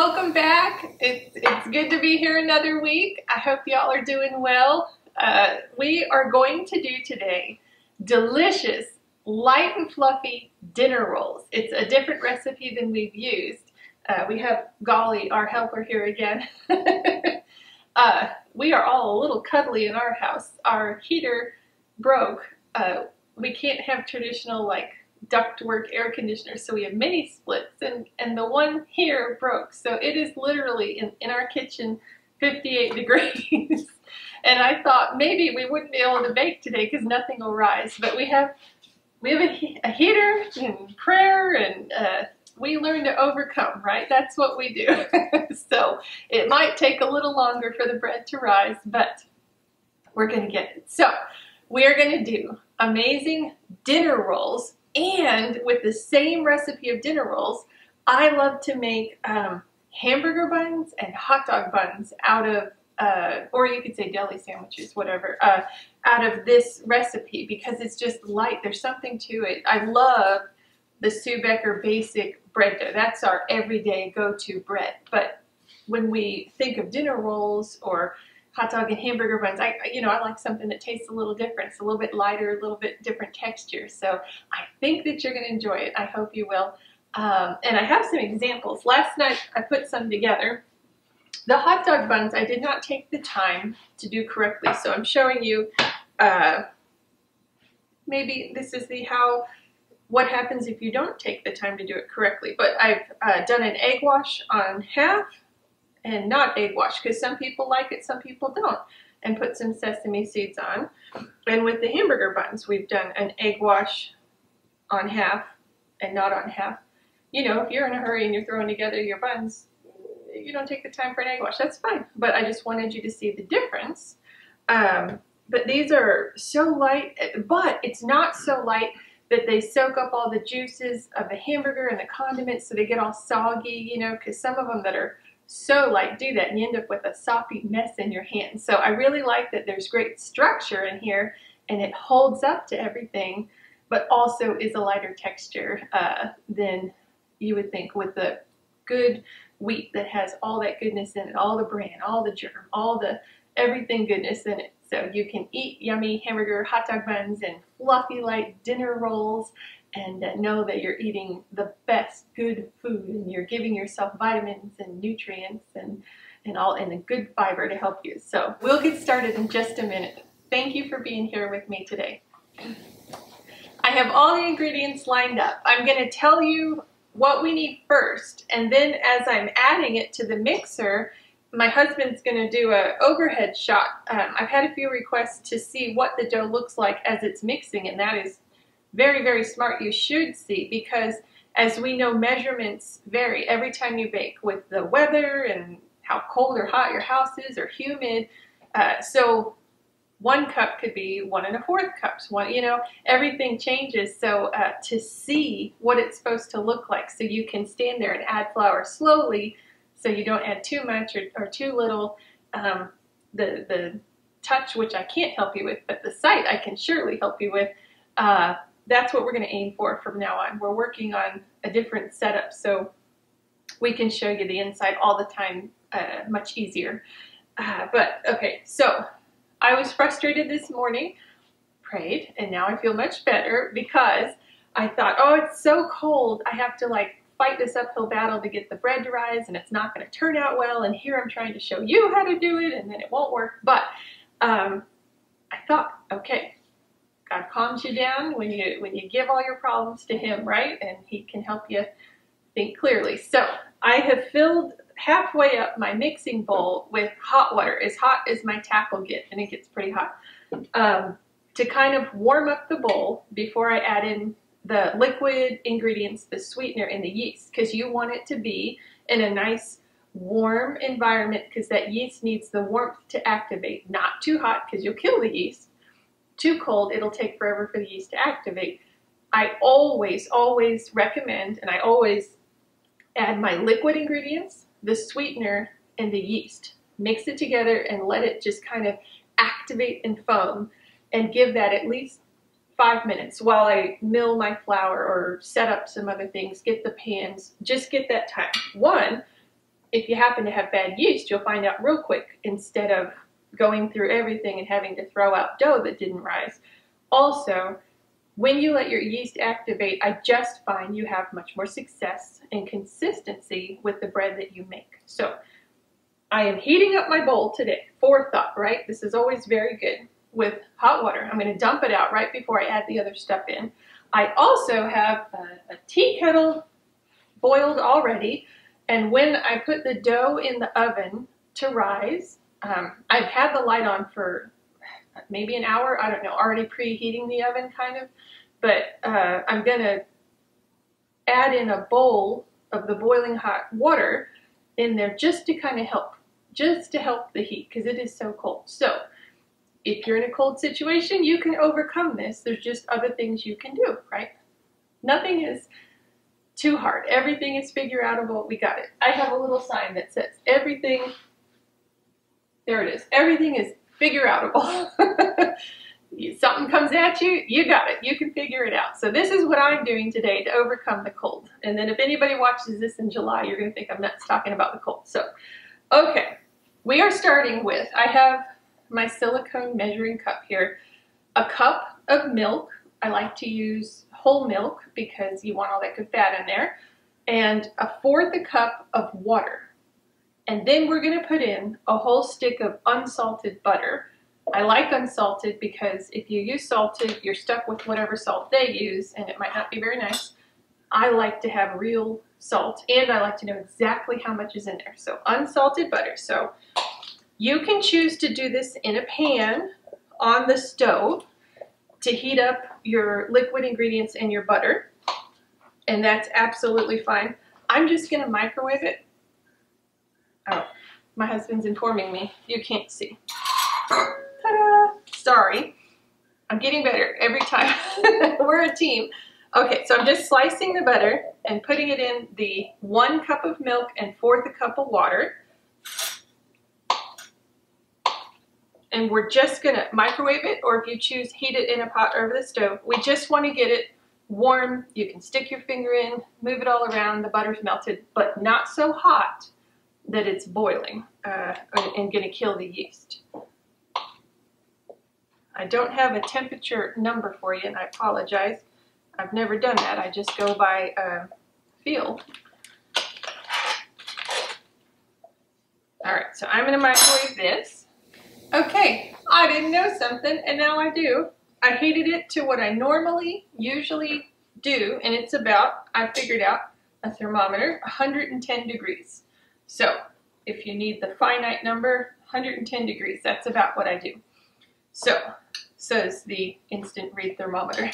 welcome back. It's good to be here another week. I hope y'all are doing well. We are going to do today delicious, light and fluffy dinner rolls. It's a different recipe than we've used. We have Golly, our helper, here again. We are all a little cuddly in our house. Our heater broke. We can't have traditional like ductwork air conditioners, so we have mini splits, and the one here broke, so it is literally in our kitchen 58 degrees. And I thought maybe we wouldn't be able to bake today because nothing will rise, but we have a heater and prayer, and we learn to overcome, right? That's what we do. So it might take a little longer for the bread to rise, but we're gonna get it. So we are gonna do amazing dinner rolls. And with the same recipe of dinner rolls, I love to make hamburger buns and hot dog buns out of, or you could say deli sandwiches, whatever, out of this recipe because it's just light. There's something to it. I love the Sue Becker basic bread dough. That's our everyday go-to bread. But when we think of dinner rolls or hot dog and hamburger buns, I like something that tastes a little different. It's a little bit lighter, a little bit different texture. So I think that you're going to enjoy it. I hope you will. And I have some examples. Last night I put some together. The hot dog buns I did not take the time to do correctly. So I'm showing you, maybe this is what happens if you don't take the time to do it correctly. But I've done an egg wash on half, and not egg wash, because some people like it, some people don't, and put some sesame seeds on. And with the hamburger buns, we've done an egg wash on half and not on half. You know, if you're in a hurry and you're throwing together your buns, you don't take the time for an egg wash, that's fine. But I just wanted you to see the difference. But these are so light, but it's not so light that they soak up all the juices of the hamburger and the condiments so they get all soggy, you know, because some of them that are so light do that, and you end up with a soppy mess in your hands. So I really like that there's great structure in here and it holds up to everything, but also is a lighter texture than you would think with the good wheat that has all that goodness in it, all the bran, all the germ, all the everything goodness in it. So you can eat yummy hamburger, hot dog buns, and fluffy light dinner rolls, and know that you're eating the best good food, and you're giving yourself vitamins and nutrients and a good fiber to help you. So we'll get started in just a minute. Thank you for being here with me today. I have all the ingredients lined up. I'm going to tell you what we need first, and then as I'm adding it to the mixer, my husband's going to do an overhead shot. I've had a few requests to see what the dough looks like as it's mixing, and that is very, very smart. You should see, because as we know, measurements vary every time you bake with the weather and how cold or hot your house is or humid. So 1 cup could be 1 1/4 cups. Everything changes. So to see what it's supposed to look like, so you can stand there and add flour slowly, so you don't add too much or too little. The touch, which I can't help you with, but the sight I can surely help you with. That's what we're going to aim for from now on. We're working on a different setup so we can show you the inside all the time much easier. But okay, so I was frustrated this morning, prayed, and now I feel much better because I thought, oh, it's so cold. I have to like fight this uphill battle to get the bread to rise, and it's not going to turn out well. And here I'm trying to show you how to do it, and then it won't work. But I thought, okay, God calms you down when you give all your problems to Him, right? And He can help you think clearly. So I have filled halfway up my mixing bowl with hot water, as hot as my tap will get, and it gets pretty hot, to kind of warm up the bowl before I add in the liquid ingredients, the sweetener, and the yeast, because you want it to be in a nice warm environment, because that yeast needs the warmth to activate. Not too hot because you'll kill the yeast. Too cold, it'll take forever for the yeast to activate. I always recommend, and I always add my liquid ingredients, the sweetener, and the yeast. Mix it together and let it just kind of activate and foam, and give that at least 5 minutes while I mill my flour or set up some other things, get the pans, just get that time. One, if you happen to have bad yeast, you'll find out real quick instead of going through everything and having to throw out dough that didn't rise. Also, when you let your yeast activate, I just find you have much more success and consistency with the bread that you make. So I am heating up my bowl today. Forethought, right? This is always very good with hot water. I'm going to dump it out right before I add the other stuff in. I also have a tea kettle boiled already, and when I put the dough in the oven to rise, I've had the light on for maybe an hour, I don't know, already preheating the oven kind of, but I'm going to add in a bowl of the boiling hot water in there just to kind of help, the heat, because it is so cold. So if you're in a cold situation, you can overcome this. There's just other things you can do, right? Nothing is too hard. Everything is figure outable. We got it. I have a little sign that says everything, there it is. Everything is figure outable. Something comes at you, you got it. You can figure it out. So this is what I'm doing today to overcome the cold. And then if anybody watches this in July, you're going to think I'm nuts talking about the cold. So, okay. We are starting with, I have my silicone measuring cup here, a cup of milk. I like to use whole milk because you want all that good fat in there, and 1/4 cup of water. And then we're going to put in a whole stick of unsalted butter. I like unsalted because if you use salted, you're stuck with whatever salt they use, and it might not be very nice. I like to have real salt, and I like to know exactly how much is in there. So unsalted butter. So you can choose to do this in a pan on the stove to heat up your liquid ingredients and your butter, and that's absolutely fine. I'm just going to microwave it. Oh, my husband's informing me. You can't see. Ta-da! Sorry. I'm getting better every time. We're a team. Okay, so I'm just slicing the butter and putting it in the 1 cup of milk and 1/4 cup of water. And we're just going to microwave it, or if you choose, heat it in a pot over the stove. We just want to get it warm. You can stick your finger in, move it all around. The butter's melted, but not so hot that it's boiling and going to kill the yeast. I don't have a temperature number for you, and I apologize. I've never done that. I just go by feel. All right, so I'm going to microwave this. Okay, I didn't know something, and now I do. I heated it to what I usually do, and it's about, I figured out, a thermometer, 110 degrees. So, if you need the finite number, 110 degrees, that's about what I do. So, says the instant read thermometer.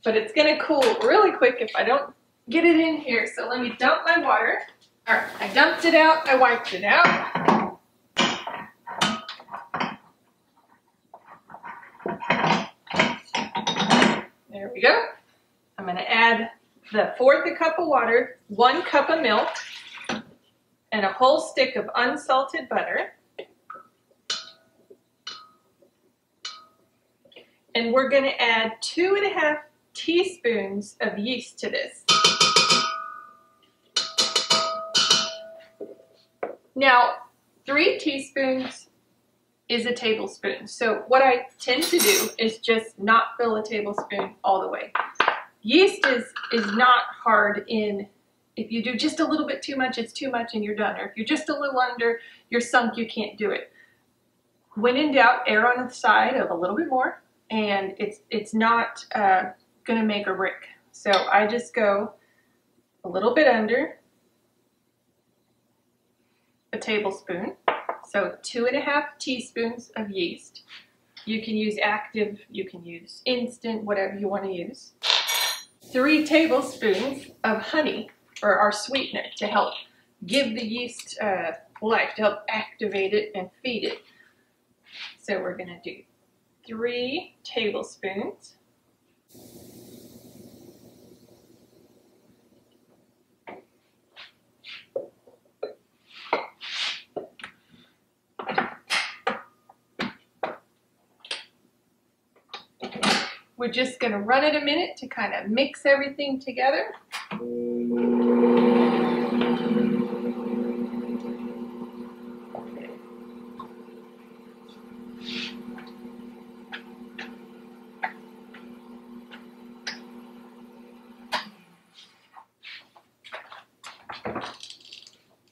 But it's going to cool really quick if I don't get it in here. So let me dump my water. All right, I dumped it out, I wiped it out. There we go. I'm going to add the 1/4 cup of water, 1 cup of milk, and a whole stick of unsalted butter. And we're going to add 2½ teaspoons of yeast to this. Now, 3 teaspoons is a tablespoon. So what I tend to do is just not fill a tablespoon all the way. Yeast is not hard in, if you do just a little bit too much, it's too much and you're done. Or if you're just a little under, you're sunk, you can't do it. When in doubt, err on the side of a little bit more, and it's not gonna make or break. So I just go a little bit under a tablespoon. So 2½ teaspoons of yeast. You can use active, you can use instant, whatever you want to use. 3 tablespoons of honey, or our sweetener, to help give the yeast life, to help activate it and feed it. So we're going to do 3 tablespoons. We're just going to run it a minute to kind of mix everything together.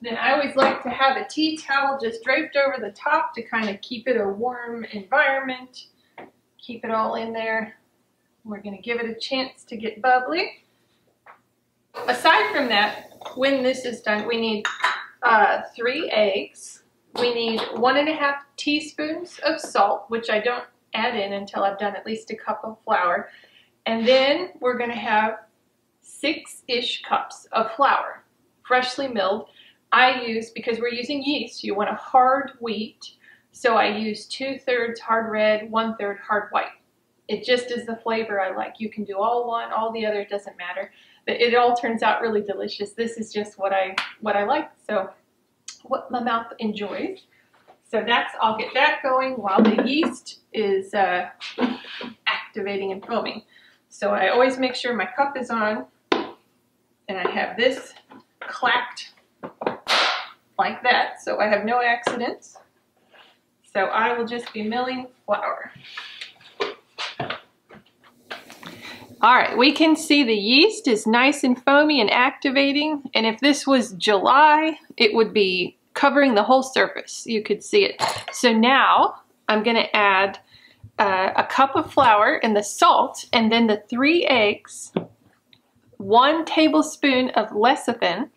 Then I always like to have a tea towel just draped over the top to kind of keep it a warm environment. Keep it all in there. We're going to give it a chance to get bubbly. Aside from that, when this is done, we need 3 eggs. We need 1½ teaspoons of salt, which I don't add in until I've done at least a cup of flour. And then we're going to have 6-ish cups of flour, freshly milled. I use, because we're using yeast, you want a hard wheat, so I use 2/3 hard red, 1/3 hard white. It just is the flavor I like. You can do all one, all the other, it doesn't matter. But it all turns out really delicious. This is just what I like, so what my mouth enjoys. So I'll get that going while the yeast is activating and foaming. So I always make sure my cup is on, and I have this clacked like that, so I have no accidents. So I will just be milling flour. All right, we can see the yeast is nice and foamy and activating, and if this was July, it would be covering the whole surface. You could see it. So now I'm gonna add a cup of flour and the salt, and then the 3 eggs, 1 tablespoon of lecithin.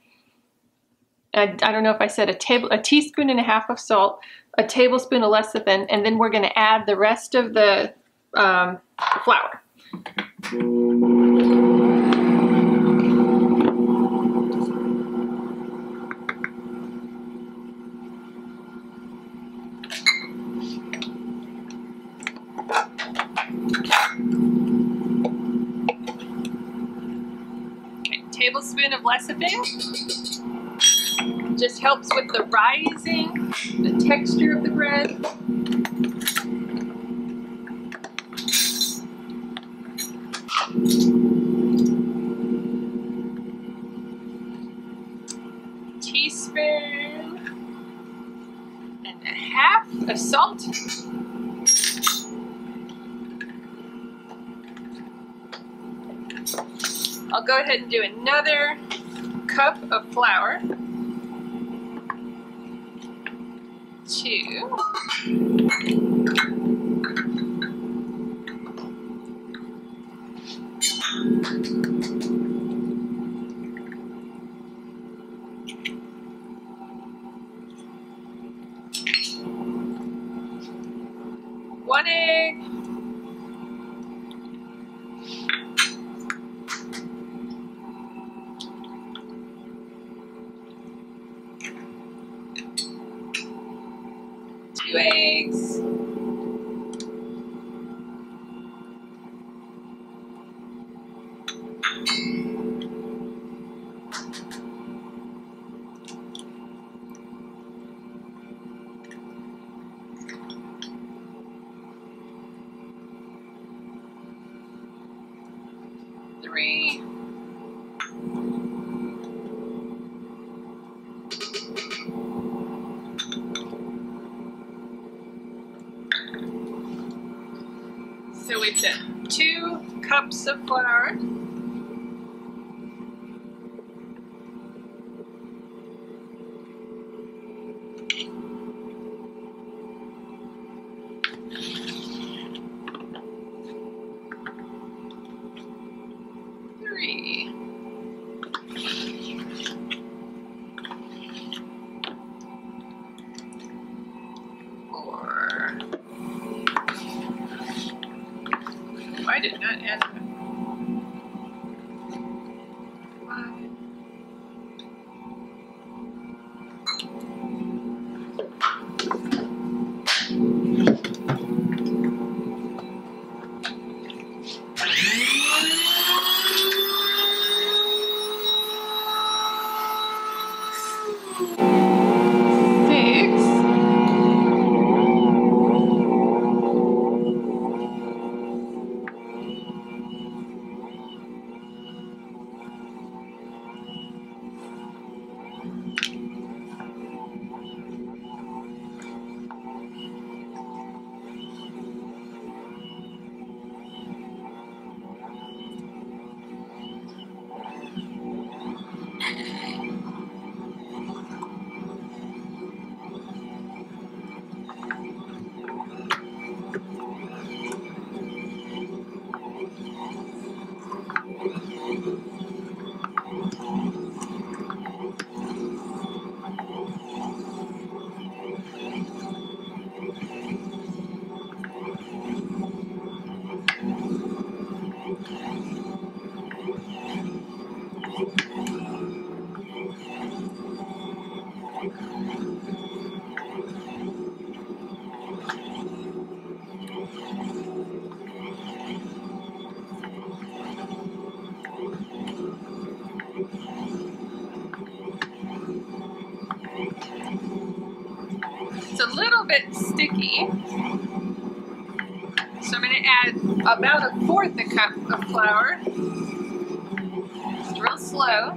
I don't know if I said a teaspoon and a half of salt, a tablespoon of lecithin, and then we're going to add the rest of the flour. Okay, tablespoon of lecithin. Just helps with the rising, the texture of the bread. Teaspoon and a half of salt. I'll go ahead and do another cup of flour. 2. One egg. Two eggs. Three. So we've done 2 cups of flour. I did not add that. 5. 6. It's a little bit sticky, so I'm going to add about 1/4 cup of flour. It's real slow.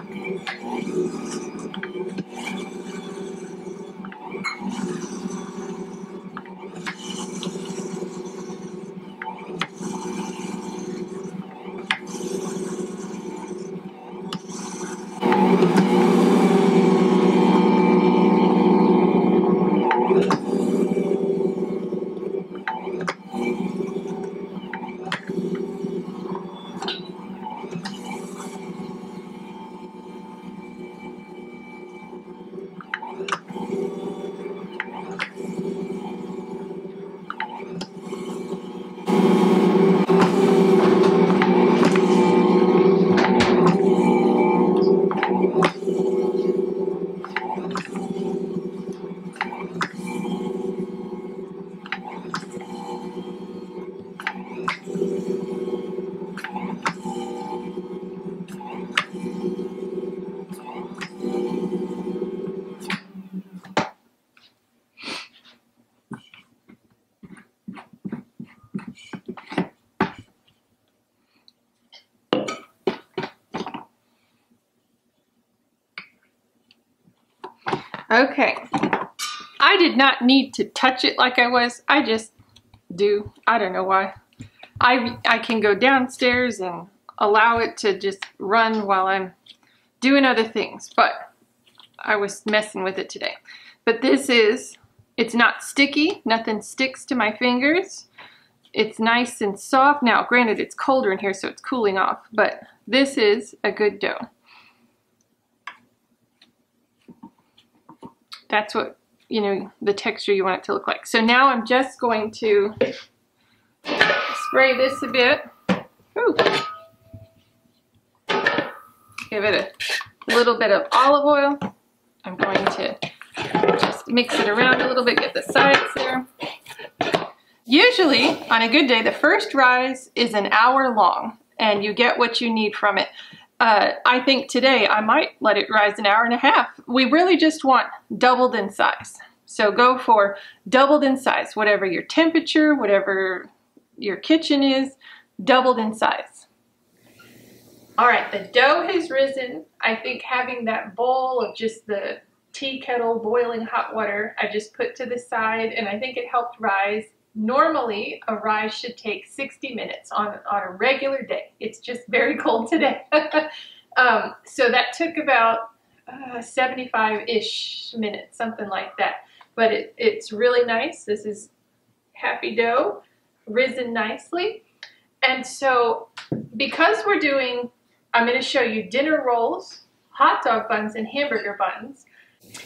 Okay, I did not need to touch it like I was. I just do. I don't know why. I can go downstairs and allow it to just run while I'm doing other things, but I was messing with it today. But this is, it's not sticky. Nothing sticks to my fingers. It's nice and soft. Now, granted, it's colder in here, so it's cooling off, but this is a good dough. That's what, you know, the texture you want it to look like. So now I'm just going to spray this a bit. Ooh. Give it a little bit of olive oil. I'm going to just mix it around a little bit, get the sides there. Usually, on a good day, the first rise is an hour long, and you get what you need from it. I think today I might let it rise an hour and a half. We really just want doubled in size. So go for doubled in size, whatever your temperature, whatever your kitchen is, doubled in size. All right, the dough has risen. I think having that bowl of just the tea kettle boiling hot water, I just put to the side, and I think it helped rise. Normally, a rise should take 60 minutes on a regular day. It's just very cold today. So that took about 75-ish minutes, something like that. But it's really nice. This is happy dough, risen nicely. And so because we're doing, I'm going to show you dinner rolls, hot dog buns, and hamburger buns.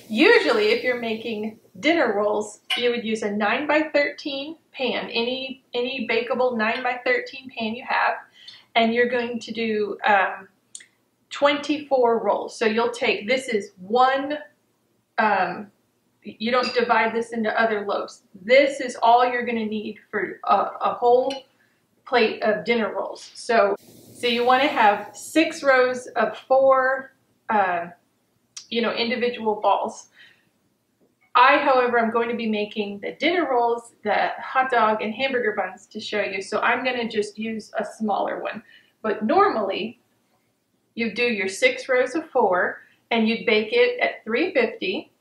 Usually, if you're making dinner rolls, you would use a 9x13 pan, any bakeable 9x13 pan you have, and you're going to do 24 rolls. So you'll take, this is one, you don't divide this into other loaves. This is all you're going to need for a whole plate of dinner rolls. So you want to have 6 rows of 4 individual balls. I, however, am going to be making the dinner rolls, the hot dog, and hamburger buns to show you, so I'm going to just use a smaller one. But normally, you do your 6 rows of 4, and you'd bake it at 350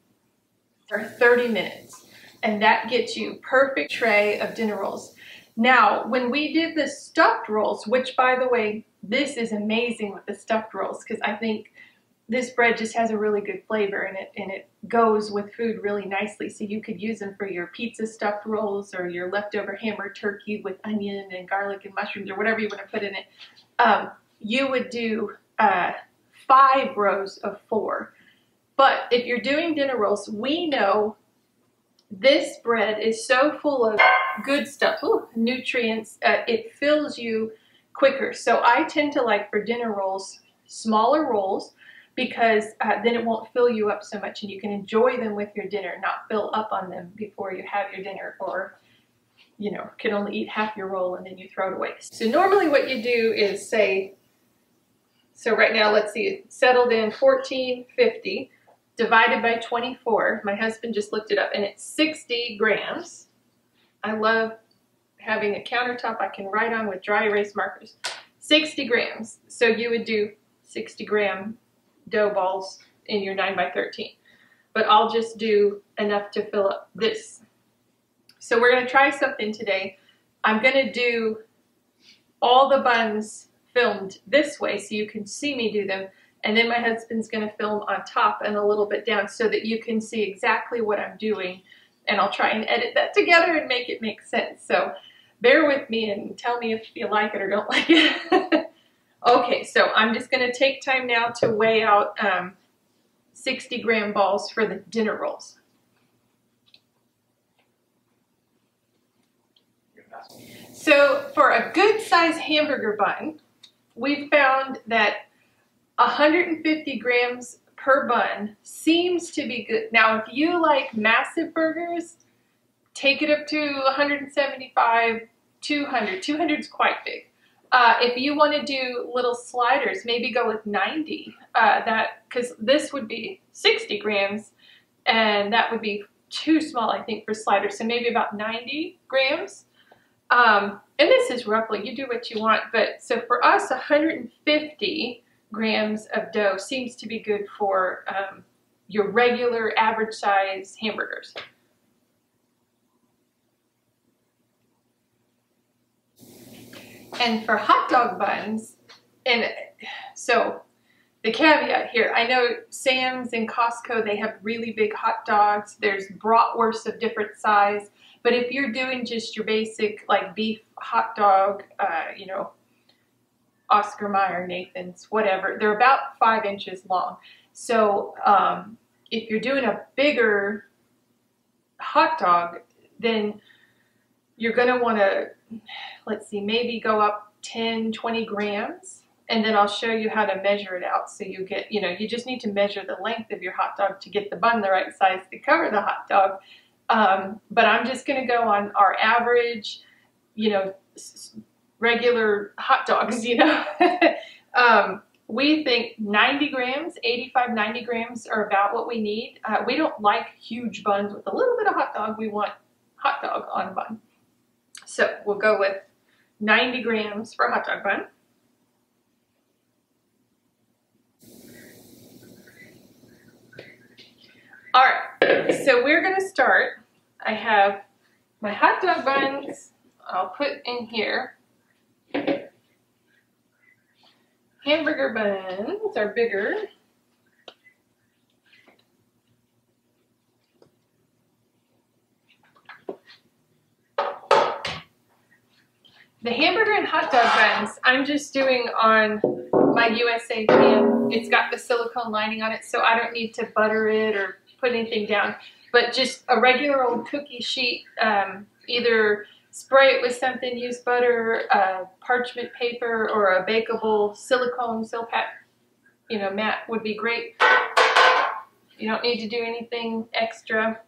for 30 minutes. And that gets you perfect tray of dinner rolls. Now, when we did the stuffed rolls, which, by the way, this is amazing with the stuffed rolls, because I think this bread just has a really good flavor in it, and it goes with food really nicely. So you could use them for your pizza stuffed rolls or your leftover ham or turkey with onion and garlic and mushrooms or whatever you want to put in it. You would do 5 rows of 4. But if you're doing dinner rolls, we know this bread is so full of good stuff, nutrients, it fills you quicker. So I tend to like, for dinner rolls, smaller rolls, because then it won't fill you up so much, and you can enjoy them with your dinner, not fill up on them before you have your dinner, or can only eat half your roll and then you throw it away. So normally what you do is say, so right now let's see, it settled in 1450. divided by 24. My husband just looked it up, and it's 60 grams. I love having a countertop I can write on with dry erase markers. 60 grams. So you would do 60 gram dough balls in your 9 by 13. But I'll just do enough to fill up this. So we're going to try something today. I'm going to do all the buns filmed this way so you can see me do them. And then my husband's going to film on top and a little bit down so that you can see exactly what I'm doing. And I'll try and edit that together and make it make sense. So bear with me and tell me if you like it or don't like it. Okay, so I'm just going to take time now to weigh out 60 gram balls for the dinner rolls. So for a good size hamburger bun, we found that 150 grams per bun seems to be good. Now, if you like massive burgers, take it up to 175, 200. 200 is quite big. If you want to do little sliders, maybe go with 90. Because this would be 60 grams, and that would be too small, I think, for sliders. So maybe about 90 grams. And this is roughly, you do what you want. But so for us, 150 grams of dough seems to be good for your regular average size hamburgers. And for hot dog buns, and so the caveat here, I know Sam's and Costco, they have really big hot dogs. There's bratwursts of different size. But if you're doing just your basic like beef hot dog, you know, Oscar Mayer, Nathan's, whatever, they're about 5 inches long. So if you're doing a bigger hot dog, then you're going to want to, let's see, maybe go up 10, 20 grams. And then I'll show you how to measure it out. So you get, you know, you just need to measure the length of your hot dog to get the bun the right size to cover the hot dog. But I'm just going to go on our average, you know, regular hot dogs, you know. We think 90 grams, 85, 90 grams are about what we need. We don't like huge buns with a little bit of hot dog. We want hot dog on a bun. So we'll go with 90 grams for a hot dog bun. All right, so we're going to start. I have my hot dog buns. I'll put in here. Hamburger buns are bigger. The hamburger and hot dog buns, I'm just doing on my USA pan. It's got the silicone lining on it, so I don't need to butter it or put anything down. But just a regular old cookie sheet, either spray it with something, use butter, parchment paper, or a bakeable silicone silpat, you know, mat would be great. You don't need to do anything extra.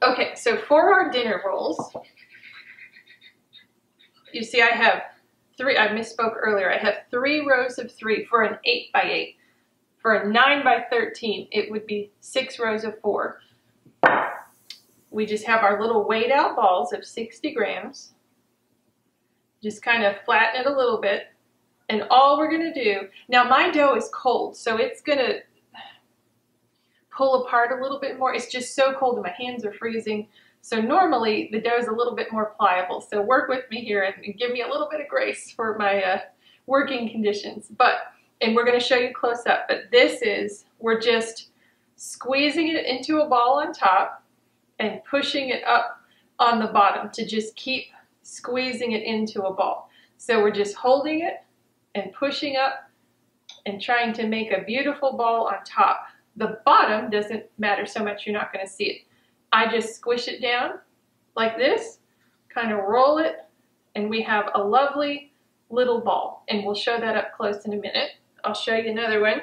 Okay, so for our dinner rolls, you see I have 3, I misspoke earlier, I have 3 rows of 3 for an 8 by 8. For a 9 by 13, it would be 6 rows of 4. We just have our little weighed out balls of 60 grams. Just kind of flatten it a little bit. And all we're going to do, now my dough is cold, so it's going to pull apart a little bit more. It's just so cold and my hands are freezing. So normally the dough is a little bit more pliable. So work with me here and give me a little bit of grace for my working conditions. And we're going to show you close up. But this is, we're just squeezing it into a ball on top and pushing it up on the bottom to just keep squeezing it into a ball. So we're just holding it and pushing up and trying to make a beautiful ball on top. The bottom doesn't matter so much, you're not going to see it. I just squish it down like this, kind of roll it, and we have a lovely little ball. And we'll show that up close in a minute. I'll show you another one.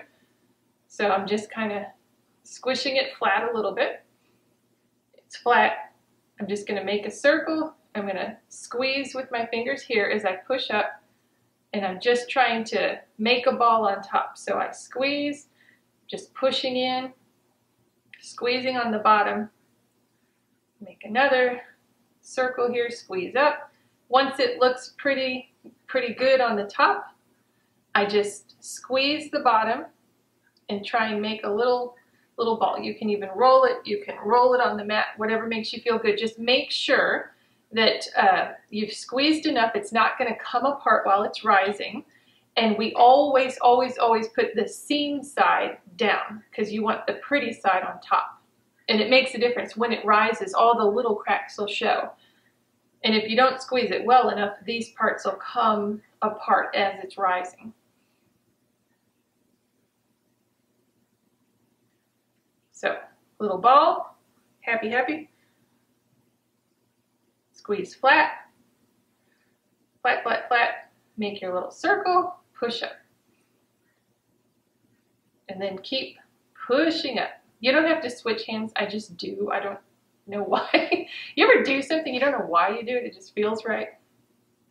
So I'm just kind of squishing it flat a little bit. It's flat. I'm just going to make a circle. I'm going to squeeze with my fingers here as I push up, and I'm just trying to make a ball on top. So I squeeze, just pushing in, Squeezing on the bottom. Make another circle here, squeeze up. Once it looks pretty good on the top, I just squeeze the bottom and try and make a little ball. You can even roll it. You can roll it on the mat, whatever makes you feel good. Just make sure that you've squeezed enough. It's not going to come apart while it's rising. And we always put the seam side down because you want the pretty side on top. And it makes a difference. When it rises, all the little cracks will show. And if you don't squeeze it well enough, these parts will come apart as it's rising. So, little ball, happy. Squeeze flat, flat. Make your little circle, push up. And then keep pushing up. You don't have to switch hands, I just do. I don't know why. You ever do something, you don't know why you do it, it just feels right?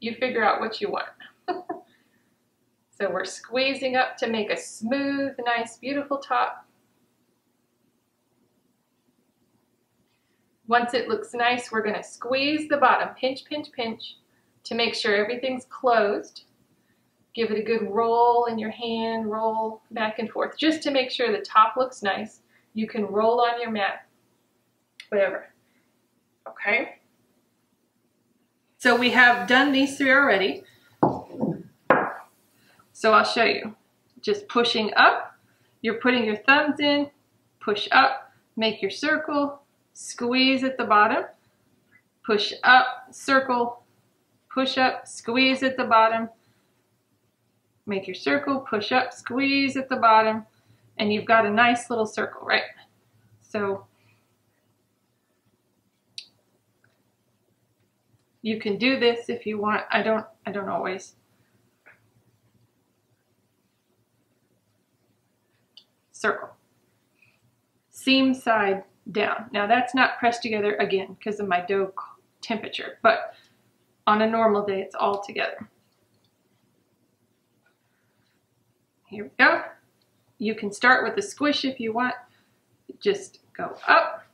You figure out what you want. So we're squeezing up to make a smooth, nice, beautiful top. Once it looks nice, we're going to squeeze the bottom, pinch to make sure everything's closed. Give it a good roll in your hand, roll back and forth, just to make sure the top looks nice. You can roll on your mat, whatever. Okay? So we have done these three already. So I'll show you. Just pushing up, you're putting your thumbs in, push up, make your circle, squeeze at the bottom, push up, circle, push up, squeeze at the bottom, make your circle, push up, squeeze at the bottom, and you've got a nice little circle, right? So you can do this if you want. I don't always. Circle. Seam side down. Now that's not pressed together again because of my dough temperature, but on a normal day it's all together. Here we go. You can start with a squish if you want. Just go up.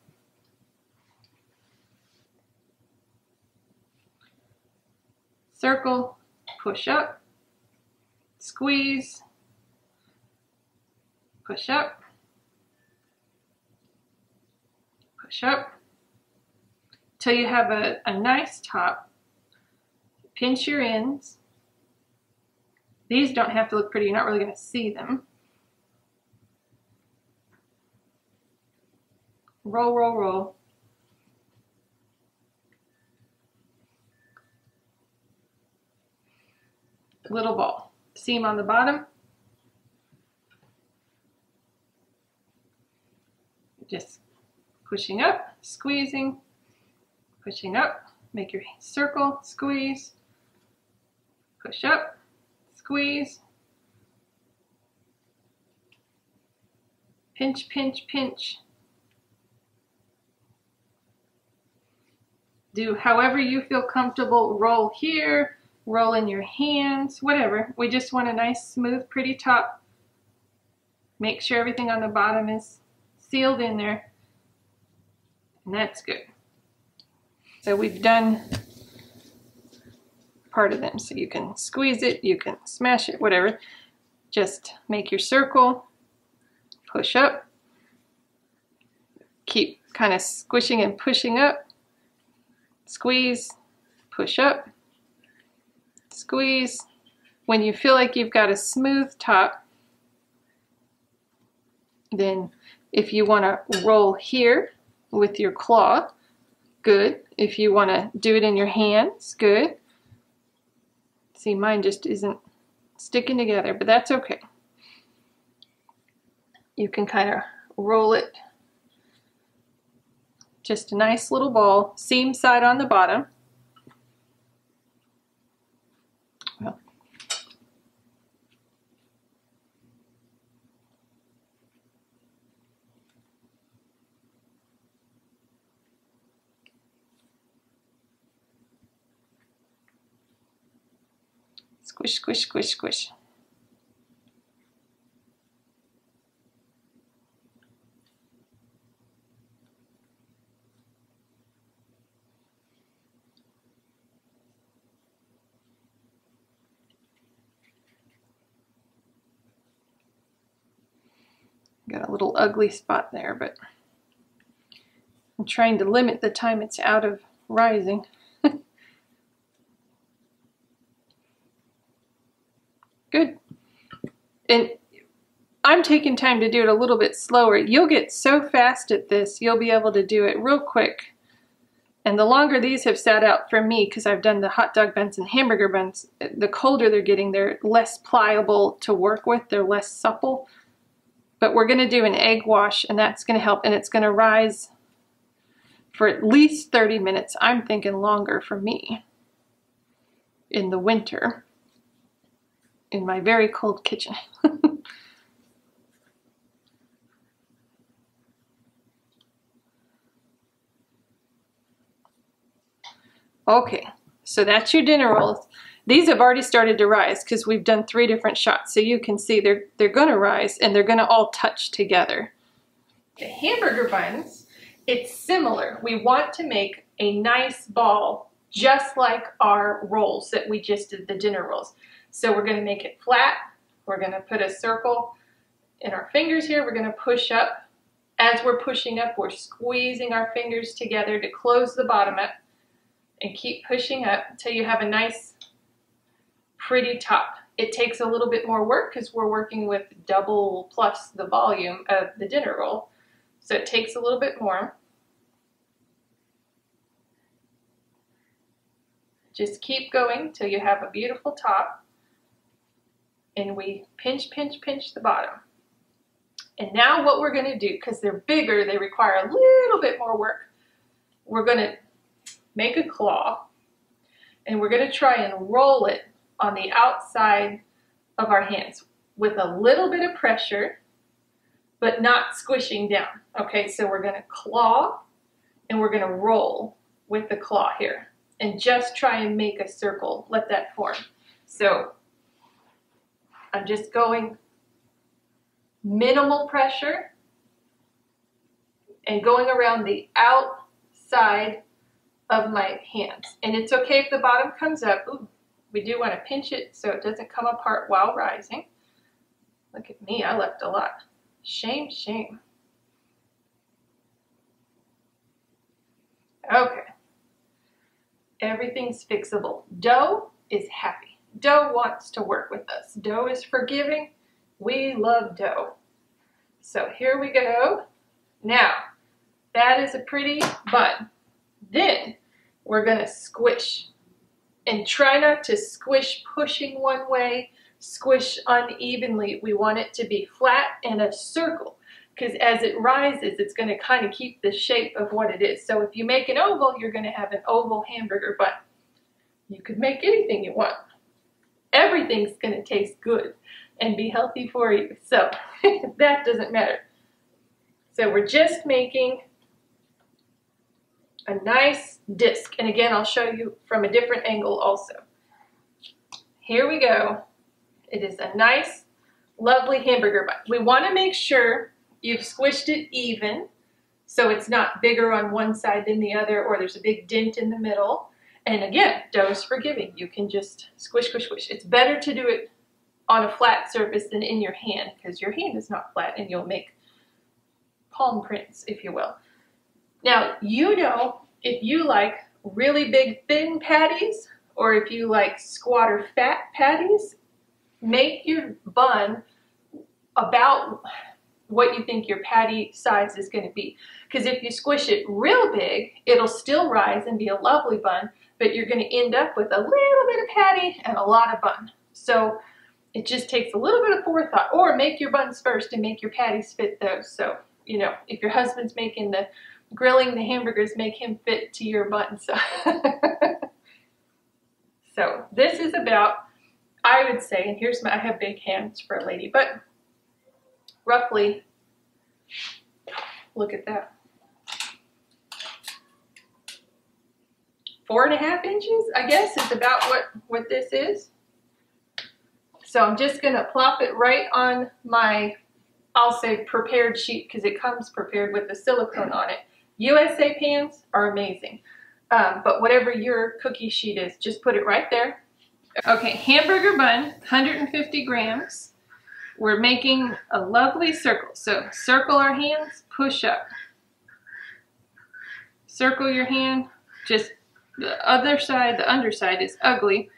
Circle, push up, squeeze, push up, push up, till you have a nice top. Pinch your ends. These don't have to look pretty, you're not really going to see them. Roll, roll, roll. Little ball. Seam on the bottom. Just pushing up, squeezing, pushing up. Make your circle, squeeze, push up, squeeze, pinch, pinch, pinch. Do however you feel comfortable. Roll here, roll in your hands, whatever. We just want a nice, smooth, pretty top. Make sure everything on the bottom is sealed in there, and that's good. So we've done part of them. So you can squeeze it, you can smash it, whatever. Just make your circle, push up, keep kind of squishing and pushing up, squeeze, push up, squeeze. When you feel like you've got a smooth top, then if you want to roll here with your claw, good. If you want to do it in your hands, good. See, mine just isn't sticking together, but that's okay. You can kind of roll it. Just a nice little ball, seam side on the bottom. Well, squish, squish, squish, squish. Got a little ugly spot there, but I'm trying to limit the time it's out of rising. Good. And I'm taking time to do it a little bit slower. You'll get so fast at this, you'll be able to do it real quick. And the longer these have sat out for me, because I've done the hot dog buns and hamburger buns, the colder they're getting, they're less pliable to work with, they're less supple. But we're gonna do an egg wash, and that's gonna help, and it's gonna rise for at least 30 minutes. I'm thinking longer for me in the winter, in my very cold kitchen. Okay, so that's your dinner rolls. These have already started to rise because we've done 3 different shots. So you can see they're gonna rise and they're gonna all touch together. The hamburger buns, it's similar. We want to make a nice ball just like our rolls that we just did, the dinner rolls. So we're gonna make it flat. We're gonna put a circle in our fingers here. We're gonna push up. As we're pushing up, we're squeezing our fingers together to close the bottom up. And keep pushing up until you have a nice, pretty top. It takes a little bit more work because we're working with double plus the volume of the dinner roll. So it takes a little bit more. Just keep going till you have a beautiful top. And we pinch, pinch, pinch the bottom. And now what we're going to do, because they're bigger, they require a little bit more work. We're going to make a claw, and we're going to try and roll it on the outside of our hands with a little bit of pressure, but not squishing down. Okay, so we're going to claw, and we're going to roll with the claw here, and just try and make a circle. Let that form. So I'm just going minimal pressure and going around the outside of my hands. And it's okay if the bottom comes up. Ooh, we do want to pinch it so it doesn't come apart while rising. Look at me, I left a lot. Shame, shame. Okay. Everything's fixable. Dough is happy. Dough wants to work with us. Dough is forgiving. We love dough. So here we go. Now, that is a pretty bun. Then we're going to squish, and try not to squish pushing one way, squish unevenly. We want it to be flat and a circle, because as it rises, it's going to kind of keep the shape of what it is. So if you make an oval, you're going to have an oval hamburger bun. You could make anything you want. Everything's going to taste good and be healthy for you. So that doesn't matter. So we're just making a nice disc. And again, I'll show you from a different angle also. Here we go. It is a nice, lovely hamburger bun. We want to make sure you've squished it even, so it's not bigger on one side than the other, or there's a big dent in the middle. And again, dough is forgiving. You can just squish, squish, squish. It's better to do it on a flat surface than in your hand, because your hand is not flat and you'll make palm prints, if you will. Now, you know, if you like really big thin patties, or if you like squatter fat patties, make your bun about what you think your patty size is going to be. Because if you squish it real big, it'll still rise and be a lovely bun, but you're going to end up with a little bit of patty and a lot of bun. So it just takes a little bit of forethought. Or make your buns first and make your patties fit those. So, you know, if your husband's making the grilling the hamburgers, make him fit to your bun. So, so this is about, I would say, and here's my, I have big hands for a lady, but roughly, look at that, 4.5 inches, I guess, is about what this is. So I'm just gonna plop it right on my, I'll say prepared sheet, because it comes prepared with the silicone on it. USA pans are amazing, but whatever your cookie sheet is, just put it right there. Okay, hamburger bun, 150 grams. we're making a lovely circle. So circle our hands, push up. Circle your hand, just the other side, the underside is ugly.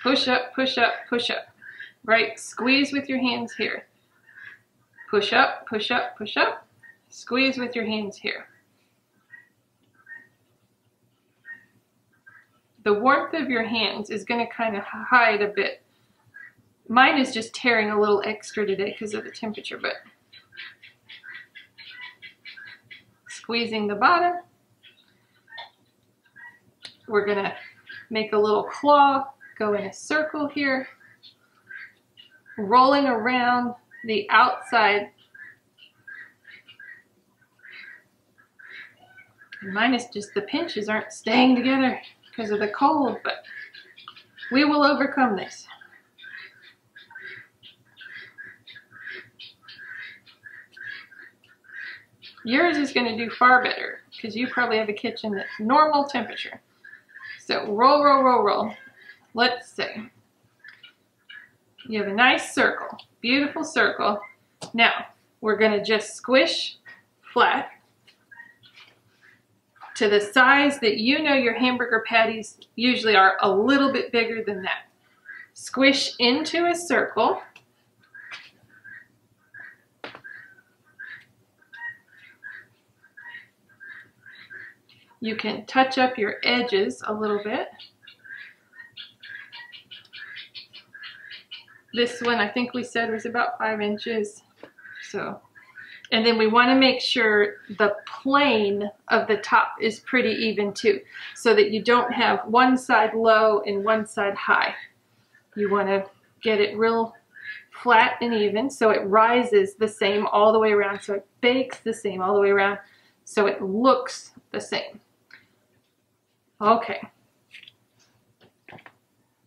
Push up, push up, push up. Right? Squeeze with your hands here. Push up, push up, push up. Squeeze with your hands here. The warmth of your hands is going to kind of hide a bit. Mine is just tearing a little extra today because of the temperature, but squeezing the bottom. We're going to make a little claw, go in a circle here, rolling around the outside. And mine is just the pinches aren't staying together because of the cold, but we will overcome this. Yours is going to do far better because you probably have a kitchen that's normal temperature. So roll, roll, roll, roll. Let's see. You have a nice circle, beautiful circle. Now we're going to just squish flat to the size that you know your hamburger patties usually are, a little bit bigger than that. Squish into a circle. You can touch up your edges a little bit. This one I think we said was about 5 inches. So, and then we want to make sure the plane of the top is pretty even too, so that you don't have one side low and one side high. You want to get it real flat and even so it rises the same all the way around, so it bakes the same all the way around, so it looks the same. Okay.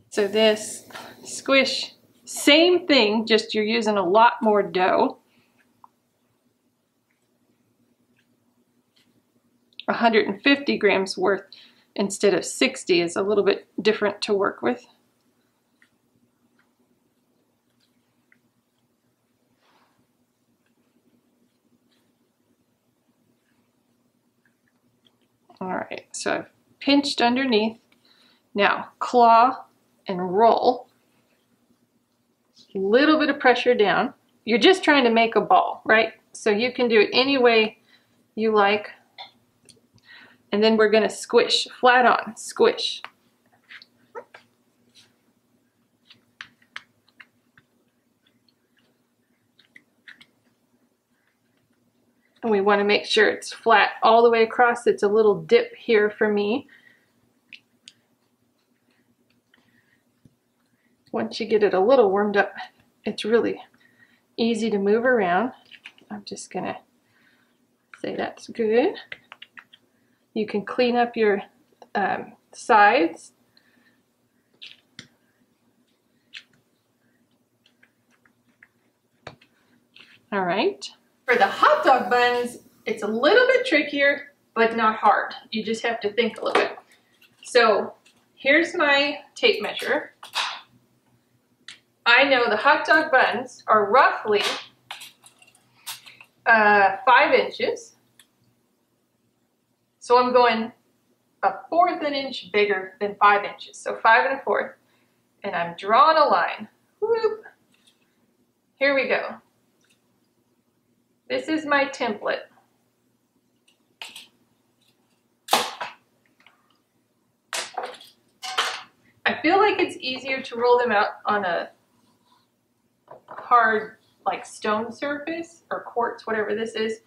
So this squish, same thing, just you're using a lot more dough. 150 grams worth instead of 60 is a little bit different to work with. All right, so I've pinched underneath. Now claw and roll. Little bit of pressure down. You're just trying to make a ball, right? So you can do it any way you like. And then we're going to squish, flat on, squish. And we want to make sure it's flat all the way across. It's a little dip here for me. Once you get it a little warmed up, it's really easy to move around. I'm just going to say that's good. You can clean up your sides. All right. For the hot dog buns, it's a little bit trickier, but not hard. You just have to think a little bit. So here's my tape measure. I know the hot dog buns are roughly 5 inches. So I'm going 1/4 of an inch bigger than 5 inches. So 5 1/4. And I'm drawing a line. Whoop. Here we go. This is my template. I feel like it's easier to roll them out on a hard, like stone surface or quartz, whatever this is.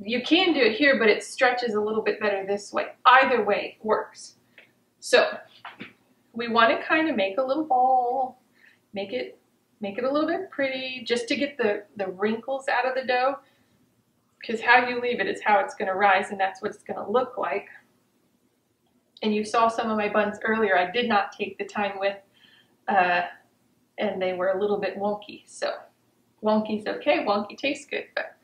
You can do it here, but it stretches a little bit better this way. Either way works. So we want to kind of make a little ball, make it a little bit pretty, just to get the wrinkles out of the dough. Because how you leave it is how it's going to rise, and that's what it's going to look like. And you saw some of my buns earlier. I did not take the time with, and they were a little bit wonky. So wonky's okay. Wonky tastes good, but.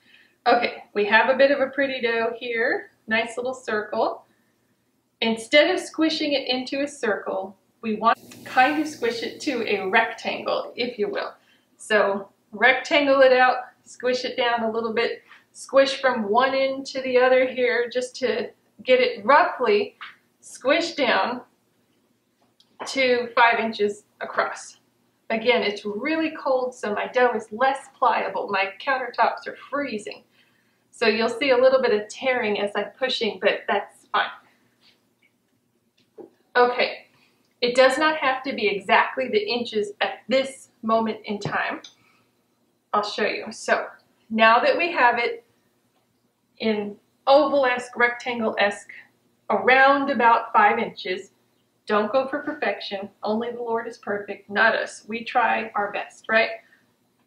Okay, we have a bit of a pretty dough here, nice little circle. Instead of squishing it into a circle, we want to kind of squish it to a rectangle, if you will. So rectangle it out, squish it down a little bit, squish from one end to the other here just to get it roughly squished down to 5 inches across. Again, it's really cold, so my dough is less pliable. My countertops are freezing. So you'll see a little bit of tearing as I'm pushing, but that's fine. Okay, it does not have to be exactly the inches at this moment in time. I'll show you. So now that we have it in oval-esque, rectangle-esque, around about 5 inches, don't go for perfection. Only the Lord is perfect, not us. We try our best, right?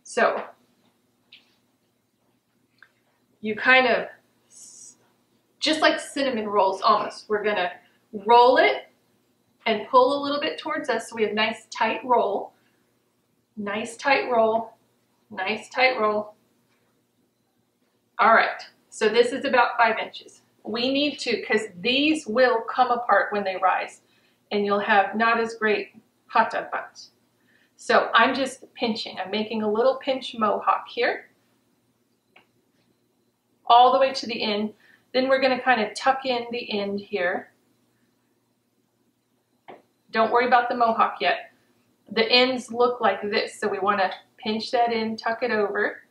So you kind of, just like cinnamon rolls almost, we're gonna roll it and pull a little bit towards us so we have nice tight roll. Nice tight roll, nice tight roll. All right, so this is about 5 inches. We need to, because these will come apart when they rise, and you'll have not as great hot dog buns. So I'm just pinching. I'm making a little pinch mohawk here, all the way to the end. Then we're gonna kind of tuck in the end here. Don't worry about the mohawk yet. The ends look like this, so we wanna pinch that in, tuck it over.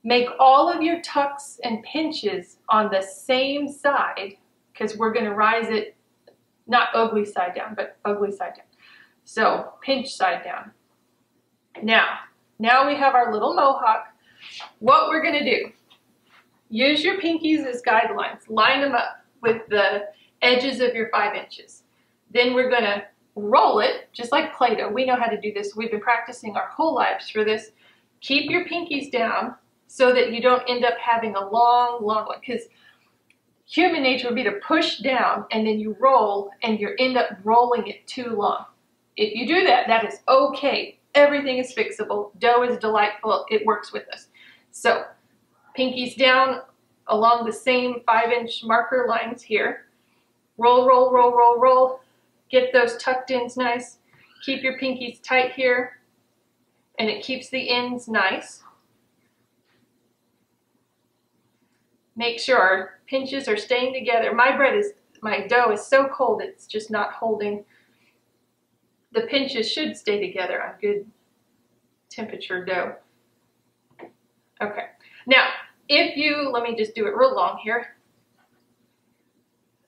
Make all of your tucks and pinches on the same side, because we're gonna rise it, not ugly side down, but ugly side down. So pinch side down. Now we have our little mohawk. What we're gonna do, use your pinkies as guidelines. Line them up with the edges of your 5 inches. Then we're gonna roll it, just like Play-Doh. We know how to do this. We've been practicing our whole lives for this. Keep your pinkies down so that you don't end up having a long one, because human nature would be to push down and then you roll and you end up rolling it too long. If you do that, that is okay. Everything is fixable. Dough is delightful. It works with us. So pinkies down along the same 5-inch marker lines here. Roll, roll, roll, roll, roll. Get those tucked ins nice. Keep your pinkies tight here, and it keeps the ends nice. Make sure our pinches are staying together. My dough is so cold it's just not holding. The pinches should stay together on good temperature dough. Okay, now let me just do it real long here.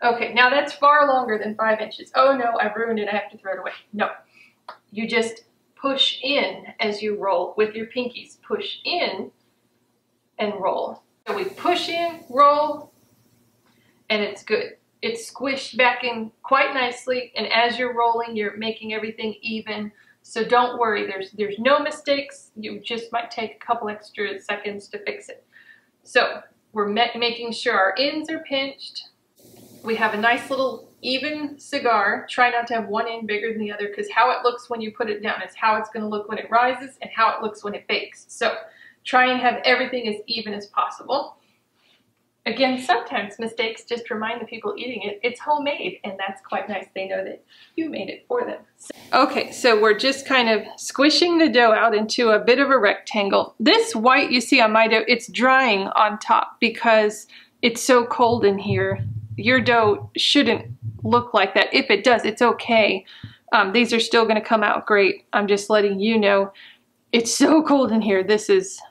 Okay, now that's far longer than 5 inches. Oh no, I've ruined it, I have to throw it away. No, you just push in as you roll with your pinkies. Push in and roll. So we push in, roll, and it's good. It's squished back in quite nicely, and as you're rolling, you're making everything even. So don't worry, there's no mistakes. You just might take a couple extra seconds to fix it. So we're making sure our ends are pinched. We have a nice little even cigar. Try not to have one end bigger than the other, because how it looks when you put it down is how it's going to look when it rises and how it looks when it bakes. So try and have everything as even as possible. Again, sometimes mistakes just remind the people eating it it's homemade, and that's quite nice. They know that you made it for them. Okay, so we're just kind of squishing the dough out into a bit of a rectangle. This white you see on my dough, it's drying on top because it's so cold in here. Your dough shouldn't look like that. If it does, it's okay. These are still going to come out great. I'm just letting you know it's so cold in here. This is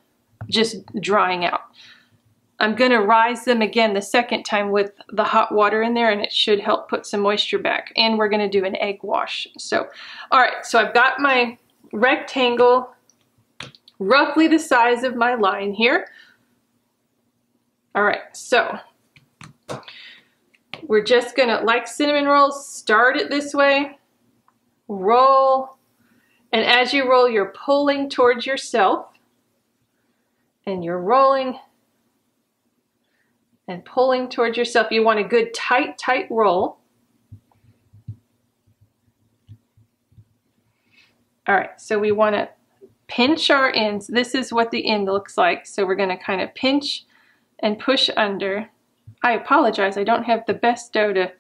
just drying out. I'm going to rise them again the second time with the hot water in there, and it should help put some moisture back. And we're going to do an egg wash. So, all right, so I've got my rectangle roughly the size of my line here. All right, so we're just going to, like cinnamon rolls, start it this way, roll, and as you roll, you're pulling towards yourself, and you're rolling and pulling towards yourself. You want a good tight roll. All right, so we want to pinch our ends. This is what the end looks like. So we're going to kind of pinch and push under. I apologize, I don't have the best dough to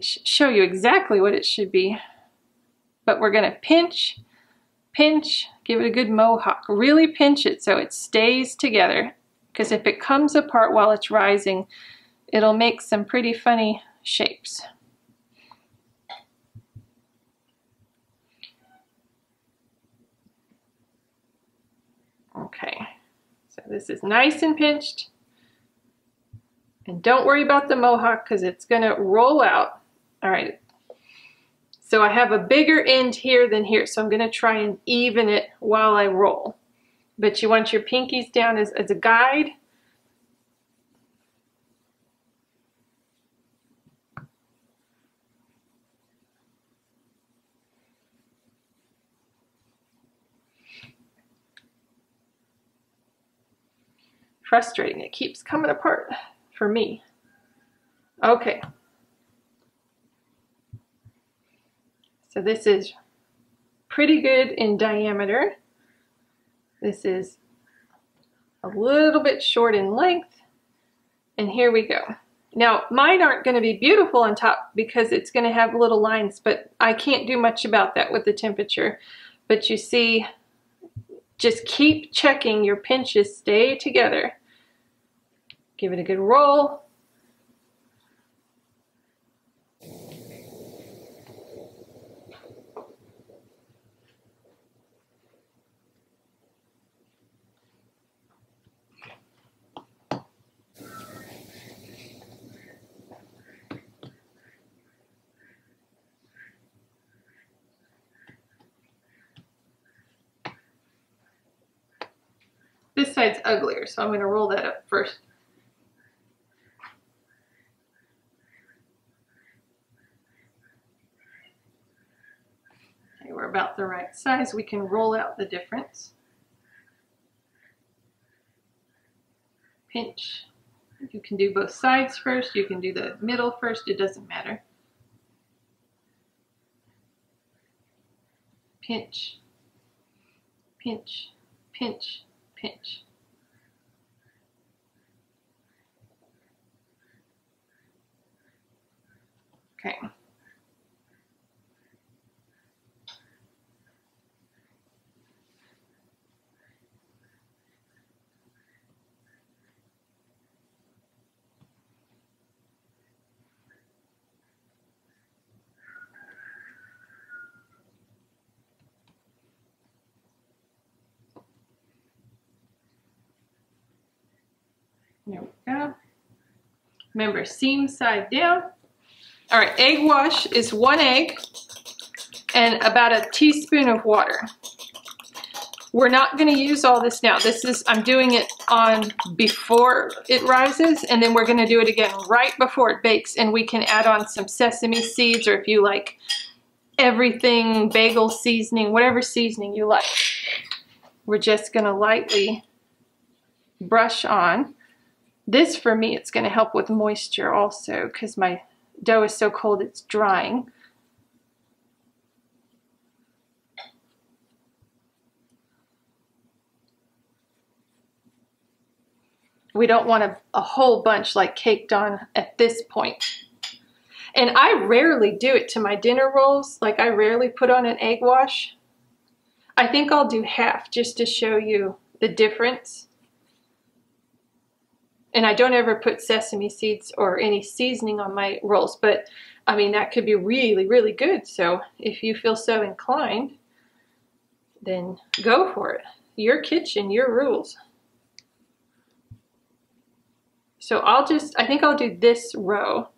show you exactly what it should be. But we're going to pinch, Give it a good mohawk. Really pinch it so it stays together, because if it comes apart while it's rising, it'll make some pretty funny shapes. Okay, so this is nice and pinched. And don't worry about the mohawk because it's going to roll out. All right. So I have a bigger end here than here, so I'm going to try and even it while I roll. But you want your pinkies down as a guide. Frustrating, it keeps coming apart for me. Okay. So this is pretty good in diameter. This is a little bit short in length. And here we go. Now, mine aren't going to be beautiful on top because it's going to have little lines, but I can't do much about that with the temperature. But you see, just keep checking your pinches stay together. Give it a good roll. This side's uglier, so I'm going to roll that up first. Okay, we're about the right size. We can roll out the difference. Pinch. You can do both sides first. You can do the middle first. It doesn't matter. Pinch. Pinch. Pinch. Pinch. Okay. There we go. Remember, seam side down. All right, egg wash is 1 egg and about a teaspoon of water. We're not going to use all this now. I'm doing it on before it rises, and then we're going to do it again right before it bakes, and we can add on some sesame seeds, or if you like everything, bagel seasoning, whatever seasoning you like. We're just going to lightly brush on. This, for me, it's going to help with moisture also because my dough is so cold it's drying. We don't want a whole bunch like caked on at this point. And I rarely do it to my dinner rolls. Like, I rarely put on an egg wash. I think I'll do half just to show you the difference. And I don't ever put sesame seeds or any seasoning on my rolls, but I mean, that could be really, really good. So if you feel so inclined, then go for it. Your kitchen, your rules. So I think I'll do this row.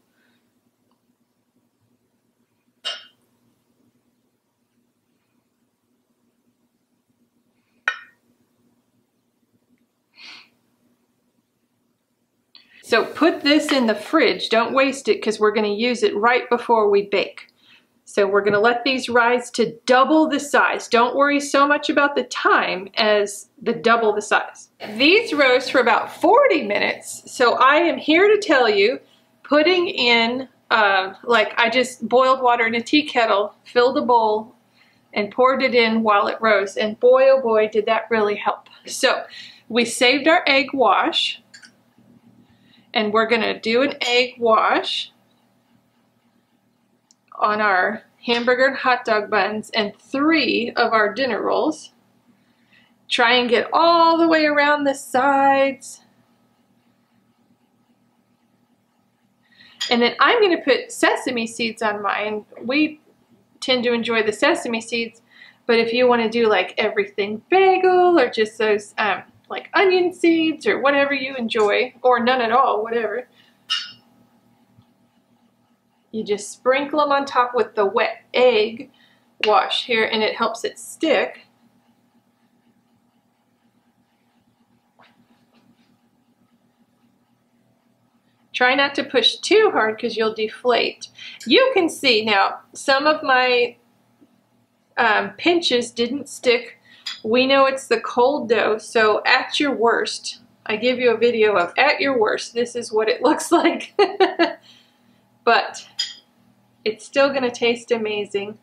So put this in the fridge, don't waste it because we're going to use it right before we bake. So we're going to let these rise to double the size. Don't worry so much about the time as the double the size. These roast for about 40 minutes. So I am here to tell you, putting in, like I just boiled water in a tea kettle, filled a bowl, and poured it in while it rose. And boy, oh boy, did that really help. So we saved our egg wash. And we're going to do an egg wash on our hamburger and hot dog buns and 3 of our dinner rolls. Try and get all the way around the sides. And then I'm going to put sesame seeds on mine. We tend to enjoy the sesame seeds, but if you want to do like everything bagel or just those like onion seeds or whatever you enjoy, or none at all, whatever, you just sprinkle them on top with the wet egg wash here, and it helps it stick. Try not to push too hard because you'll deflate. You can see now some of my pinches didn't stick. We know it's the cold dough, so at your worst, I give you a video of at your worst, this is what it looks like. But it's still going to taste amazing.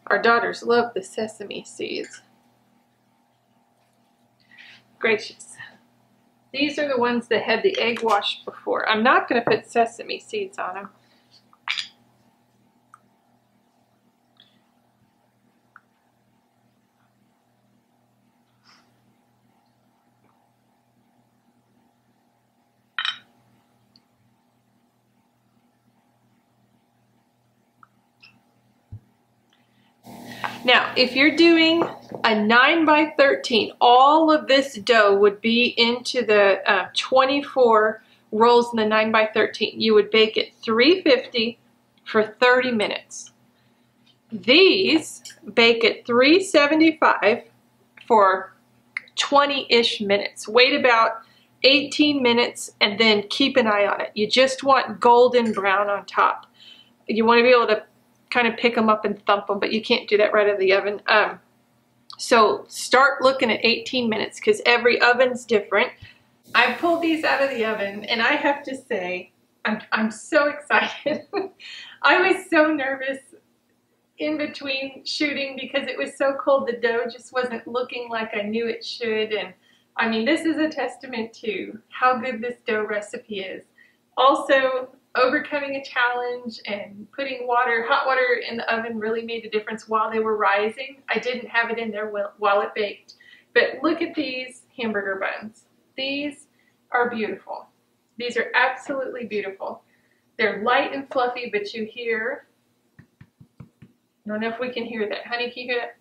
Our daughters love the sesame seeds. Gracious. These are the ones that had the egg wash before. I'm not going to put sesame seeds on them. Now, if you're doing a 9x13, all of this dough would be into the 24 rolls in the 9x13. You would bake at 350 for 30 minutes. These bake at 375 for 20-ish minutes. Wait about 18 minutes and then keep an eye on it. You just want golden brown on top. You want to be able to kind of pick them up and thump them, but you can't do that right out of the oven. So start looking at 18 minutes because every oven's different. I pulled these out of the oven and I have to say, I'm so excited. I was so nervous in between shooting because it was so cold. The dough just wasn't looking like I knew it should. And I mean, this is a testament to how good this dough recipe is. Also, overcoming a challenge and putting hot water in the oven really made a difference while they were rising. I didn't have it in there while it baked. But look at these hamburger buns. These are beautiful. These are absolutely beautiful. They're light and fluffy, but you hear, I don't know if we can hear that. Honey, can you hear that?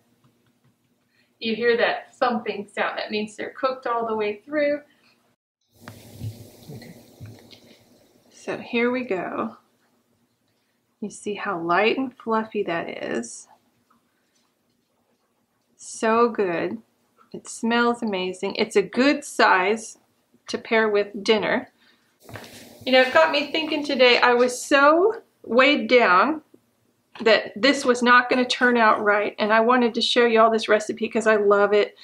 You hear that thumping sound. That means they're cooked all the way through. So here we go. You see how light and fluffy that is. So good. It smells amazing. It's a good size to pair with dinner. You know, it got me thinking today. I was so weighed down that this was not going to turn out right, and I wanted to show you all this recipe because I love it,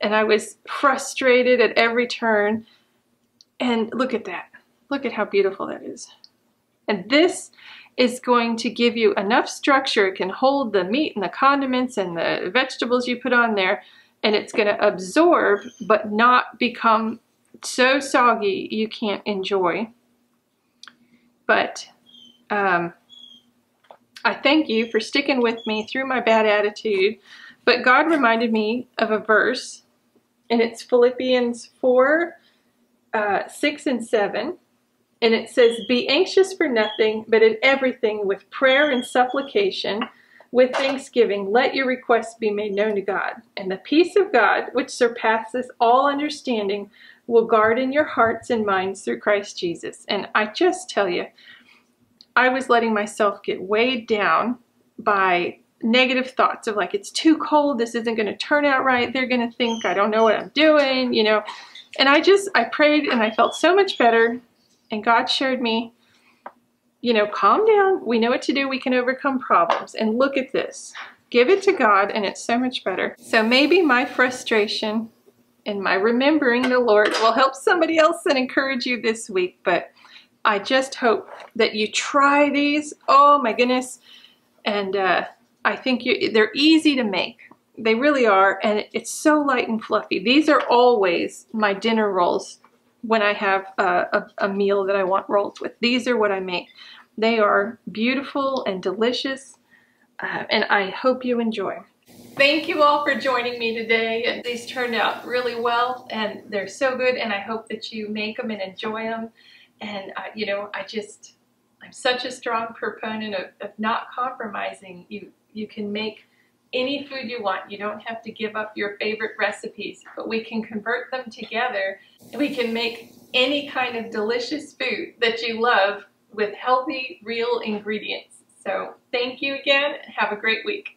and I was frustrated at every turn. And look at that. Look at how beautiful that is. And this is going to give you enough structure. It can hold the meat and the condiments and the vegetables you put on there, and it's going to absorb but not become so soggy you can't enjoy. But I thank you for sticking with me through my bad attitude. But God reminded me of a verse, and it's Philippians 4, 6 and 7. And it says, "Be anxious for nothing, but in everything with prayer and supplication, with thanksgiving, let your requests be made known to God. And the peace of God, which surpasses all understanding, will guard in your hearts and minds through Christ Jesus." And I just tell you, I was letting myself get weighed down by negative thoughts of like, it's too cold, this isn't going to turn out right, they're going to think I don't know what I'm doing, you know. And I prayed and I felt so much better. And God showed me, you know, calm down. We know what to do. We can overcome problems. And look at this. Give it to God and it's so much better. So maybe my frustration and my remembering the Lord will help somebody else and encourage you this week. But I just hope that you try these. Oh my goodness. And I think they're easy to make. They really are. And it's so light and fluffy. These are always my dinner rolls when I have a meal that I want rolls with. These are what I make. They are beautiful and delicious. And I hope you enjoy. Thank you all for joining me today. And these turned out really well, and they're so good, and I hope that you make them and enjoy them. And you know, I'm such a strong proponent of not compromising. You can make any food you want. You don't have to give up your favorite recipes, but we can convert them together, and we can make any kind of delicious food that you love with healthy, real ingredients. So thank you again. Have a great week.